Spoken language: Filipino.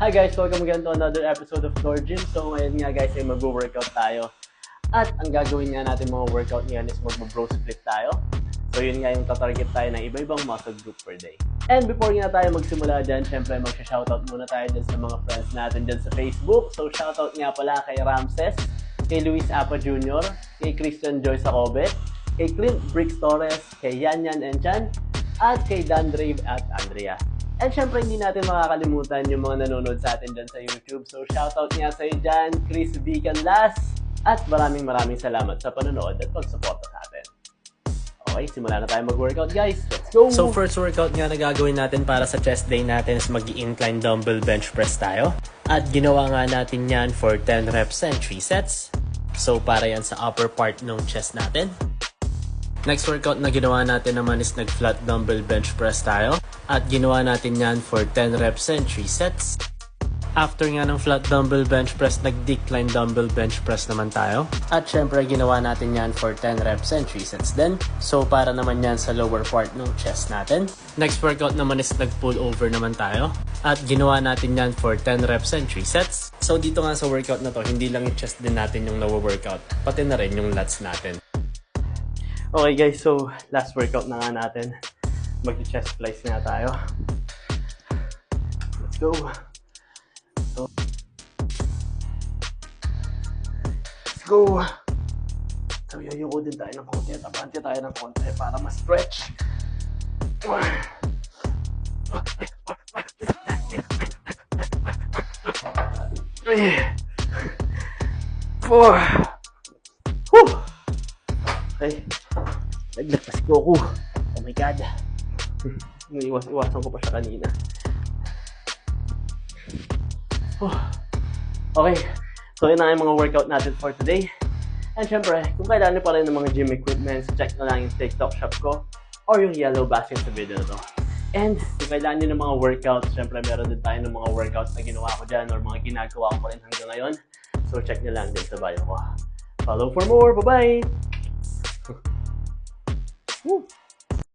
Hi guys! Welcome again to another episode of Floor Gym. So ngayon nga guys ay mag-workout tayo. At ang gagawin nga natin mga workout ngayon is mag-bro split tayo. So yun nga yung tatarget tayo ng iba-ibang muscle group per day. And before nga tayo magsimula dyan, syempre mag-shoutout muna tayo dyan sa mga friends natin dyan sa Facebook. So shoutout nga pala kay Ramses, kay Luis Apa Jr., kay Christian Joy Sacobe, kay Clint Bricks Torres, kay Yan Yan Enchan, at kay Dan Drave at Andrea. And syempre hindi natin makakalimutan yung mga nanonood sa atin dyan sa YouTube. So shoutout nga sa'yo dyan, Chris V. Canlas. At maraming salamat sa panonood at pagsuporta sa atin. Okay, simula na tayo mag-workout guys. Let's go! So first workout nga na gagawin natin para sa chest day natin is mag-incline dumbbell bench press tayo. At ginawa nga natin yan for 10 reps and 3 sets. So para yan sa upper part ng chest natin. Next workout na ginawa natin naman is nag-flat dumbbell bench press tayo. At ginawa natin yan for 10 reps and 3 sets. After nga ng flat dumbbell bench press, nag-decline dumbbell bench press naman tayo. At syempre ginawa natin yan for 10 reps and 3 sets din. So para naman yan sa lower part ng chest natin. Next workout naman is nag-pull over naman tayo. At ginawa natin yan for 10 reps and 3 sets. So dito nga sa workout na to, hindi lang yung chest din natin yung nawo-workout, pati na rin yung lats natin. Okay guys, so last workout na nga natin. Mag-chest flies nga tayo. Let's go. So, let's go. So yayuko din tayo ng konti at abante tayo ng konti para ma-stretch. 3, 4. Okay. Naglapas ko ako. Oh my God. Iwasan ko pa siya kanina. Okay. So, yun na yung mga workout natin for today. And syempre, kung kailangan nyo pa rin ng mga gym equipment, check na lang yung TikTok shop ko or yung yellow basket sa video na to. And kung kailangan nyo ng mga workouts, syempre meron din tayo ng mga workouts na ginawa ko dyan or mga ginagawa ko pa rin hanggang ngayon. So, check nyo lang din sa bio ko. Follow for more. Bye-bye! Woo!